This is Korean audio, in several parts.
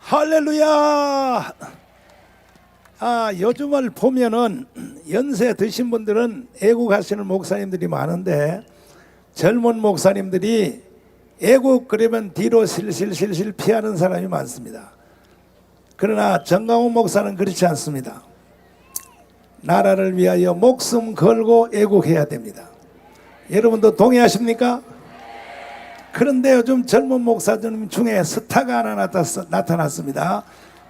할렐루야. 요즘을 보면은 연세 드신 분들은 애국하시는 목사님들이 많은데 젊은 목사님들이 애국 그러면 뒤로 실실 피하는 사람이 많습니다. 그러나 정강훈 목사는 그렇지 않습니다. 나라를 위하여 목숨 걸고 애국해야 됩니다. 여러분도 동의하십니까? 그런데 요즘 젊은 목사님 중에 스타가 하나 나타났습니다.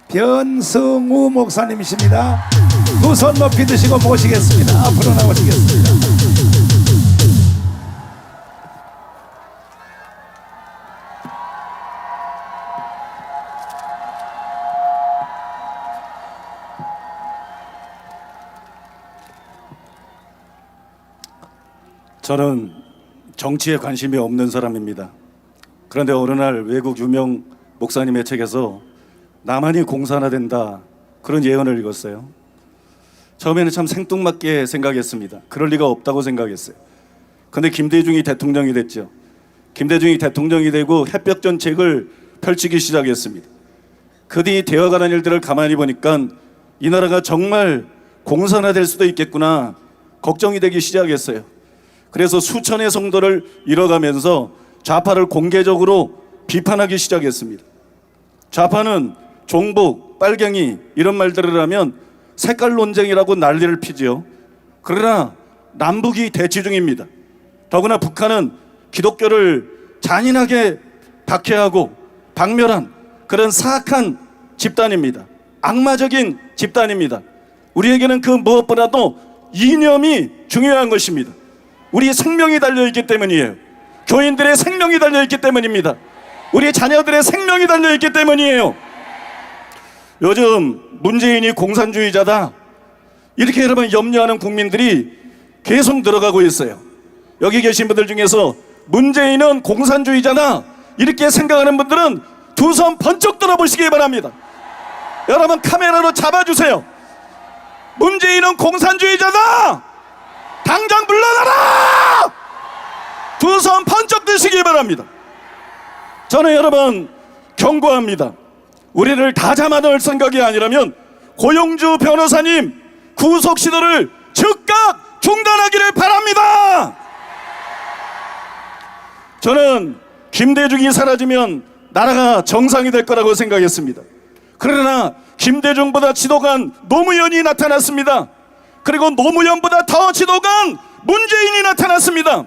변성우 목사님이십니다. 두 손 높이 드시고 모시겠습니다. 앞으로 나오시겠습니다. 저는 정치에 관심이 없는 사람입니다. 그런데 어느 날 외국 유명 목사님의 책에서 나만이 공산화 된다 그런 예언을 읽었어요. 처음에는 참 생뚱맞게 생각했습니다. 그럴 리가 없다고 생각했어요. 그런데 김대중이 대통령이 됐죠. 김대중이 대통령이 되고 햇볕 정책을 펼치기 시작했습니다. 그 뒤 되어가는 일들을 가만히 보니까 이 나라가 정말 공산화될 수도 있겠구나 걱정이 되기 시작했어요. 그래서 수천의 성도를 잃어가면서 좌파를 공개적으로 비판하기 시작했습니다. 좌파는 종북, 빨갱이 이런 말들을 하면 색깔 논쟁이라고 난리를 피지요. 그러나 남북이 대치 중입니다. 더구나 북한은 기독교를 잔인하게 박해하고 박멸한 그런 사악한 집단입니다. 악마적인 집단입니다. 우리에게는 그 무엇보다도 이념이 중요한 것입니다. 우리 생명이 달려있기 때문이에요. 교인들의 생명이 달려있기 때문입니다. 우리 자녀들의 생명이 달려있기 때문이에요. 요즘 문재인이 공산주의자다 이렇게 여러분 염려하는 국민들이 계속 늘어가고 있어요. 여기 계신 분들 중에서 문재인은 공산주의자다 이렇게 생각하는 분들은 두 손 번쩍 들어보시기 바랍니다. 여러분 카메라로 잡아주세요. 문재인은 공산주의자다 당장 물러나라! 두 손 번쩍 드시기 바랍니다. 저는 여러분 경고합니다. 우리를 다 잡아넣을 생각이 아니라면 고영주 변호사님 구속 시도를 즉각 중단하기를 바랍니다. 저는 김대중이 사라지면 나라가 정상이 될 거라고 생각했습니다. 그러나 김대중보다 지도간 노무현이 나타났습니다. 그리고 노무현보다 더 지도간 문재인이 나타났습니다.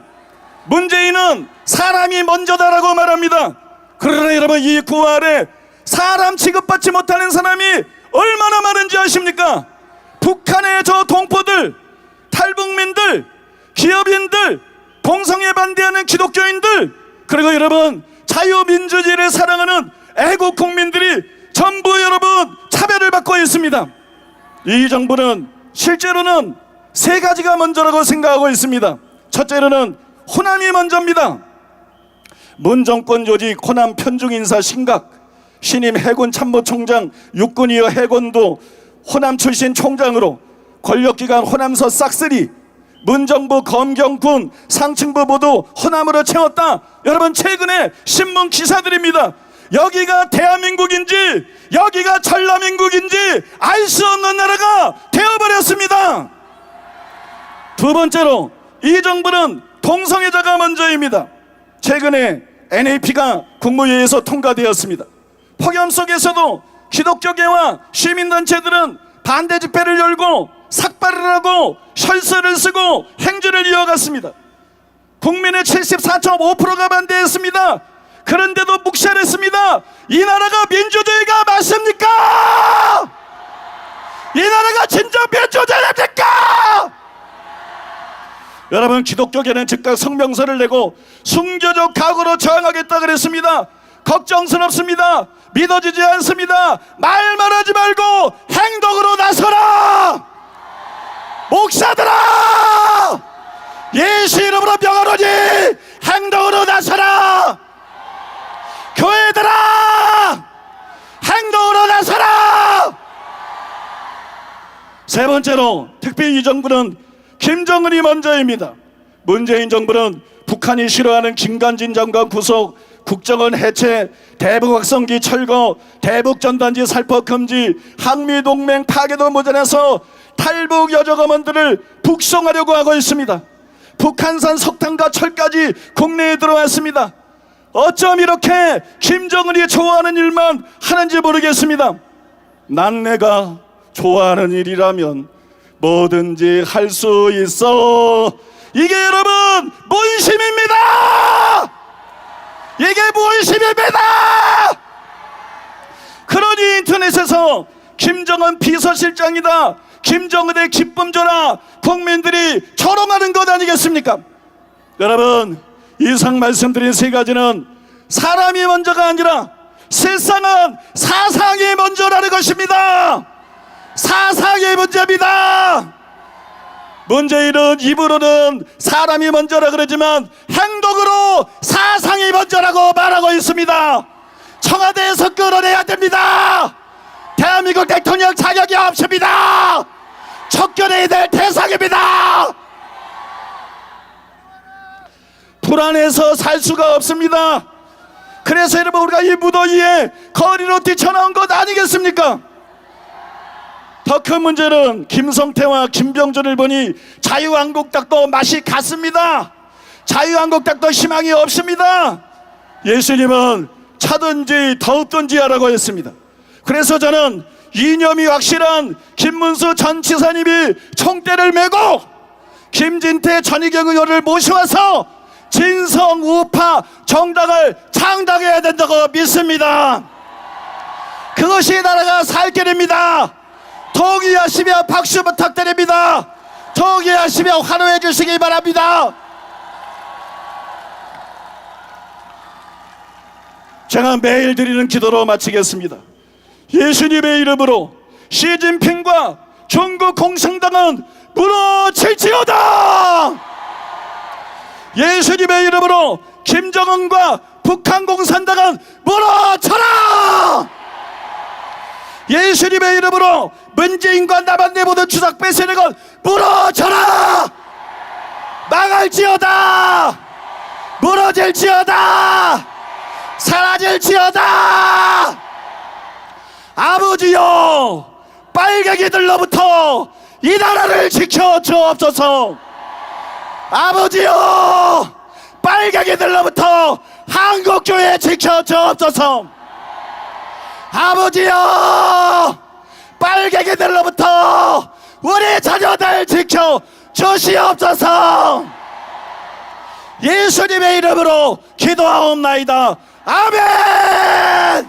문재인은 사람이 먼저다라고 말합니다. 그러나 여러분 이 구아래 사람 취급받지 못하는 사람이 얼마나 많은지 아십니까? 북한의 저 동포들, 탈북민들, 기업인들, 동성애 반대하는 기독교인들, 그리고 여러분 자유민주주의를 사랑하는 애국 국민들이 전부 여러분 차별을 받고 있습니다. 이 정부는 실제로는 세 가지가 먼저라고 생각하고 있습니다. 첫째로는 호남이 먼저입니다. 문 정권 조직 호남 편중 인사 심각, 신임 해군 참모총장, 육군 이어 해군도 호남 출신 총장으로 권력기관 호남서 싹쓸이, 문정부 검경군 상층부 모두 호남으로 채웠다. 여러분 최근에 신문 기사들입니다. 여기가 대한민국인지 여기가 전라민국인지 알 수 없는 나라가 되어버렸습니다. 두 번째로 이 정부는 동성애자가 먼저입니다. 최근에 NAP가 국무회의에서 통과되었습니다. 폭염 속에서도 기독교계와 시민단체들은 반대 집회를 열고 삭발을 하고 혈서를 쓰고 행진을 이어갔습니다. 국민의 74.5%가 반대했습니다. 그런데도 묵살했습니다. 이 나라가 민주주의가 맞습니까? 이 나라가 진정 민주주의입니까? 여러분 기독교계는 즉각 성명서를 내고 순교적 각오로 저항하겠다 그랬습니다. 걱정스럽습니다. 믿어지지 않습니다. 말만 하지 말고 행동으로 나서라. 목사들아 예수 이름으로 명하노니 행동으로 나서라. 교회들아 행동으로 나서라. 세 번째로 특히 이 정부는 김정은이 먼저입니다. 문재인 정부는 북한이 싫어하는 김관진 장관 구속, 국정원 해체, 대북확성기 철거, 대북전단지 살포 금지, 한미동맹 파괴도 모자라서 탈북 여족 어머니들을 북송하려고 하고 있습니다. 북한산 석탄과 철까지 국내에 들어왔습니다. 어쩜 이렇게 김정은이 좋아하는 일만 하는지 모르겠습니다. 난 내가 좋아하는 일이라면 뭐든지 할 수 있어. 이게 여러분 문심입니다. 이게 문심입니다. 그러니 인터넷에서 김정은 비서실장이다, 김정은의 기쁨 줘라, 국민들이 조롱하는 것 아니겠습니까? 여러분, 이상 말씀드린 세 가지는 사람이 먼저가 아니라 세상은 사상이 먼저라는 것입니다. 사상이 문제입니다. 문재인은 입으로는 사람이 먼저라 그러지만 행동으로 사상이 먼저라고 말하고 있습니다. 청와대에서 끌어내야 됩니다. 대한민국 대통령 자격이 없습니다. 쫓겨내야 될 대상입니다. 불안해서 살 수가 없습니다. 그래서 여러분, 우리가 이 무더위에 거리로 뛰쳐나온 것 아니겠습니까? 더 큰 문제는 김성태와 김병준을 보니 자유한국당도 맛이 갔습니다. 자유한국당도 희망이 없습니다. 예수님은 차든지 더웠든지 하라고 했습니다. 그래서 저는 이념이 확실한 김문수 전 지사님이 총대를 메고 김진태 전희경 의원을 모셔와서 진성 우파 정당을 창당해야 된다고 믿습니다. 그것이 나라가 살 길입니다. 동의하시며 박수 부탁드립니다. 동의하시며 환호해 주시기 바랍니다. 제가 매일 드리는 기도로 마치겠습니다. 예수님의 이름으로 시진핑과 중국 공산당은 무너질지어다. 예수님의 이름으로 김정은과 북한 공산당은 무너져라. 예수님의 이름으로 문재인과 남한내 모든 주삭배 세력은 무너져라. 망할지어다. 무너질지어다. 사라질지어다. 아버지여, 빨갱이들로부터 이 나라를 지켜 주옵소서. 아버지여, 빨갱이들로부터 한국교회 지켜 주옵소서. 아버지여, 빨갱이들로부터 우리 자녀들 지켜 주시옵소서. 예수님의 이름으로 기도하옵나이다. 아멘.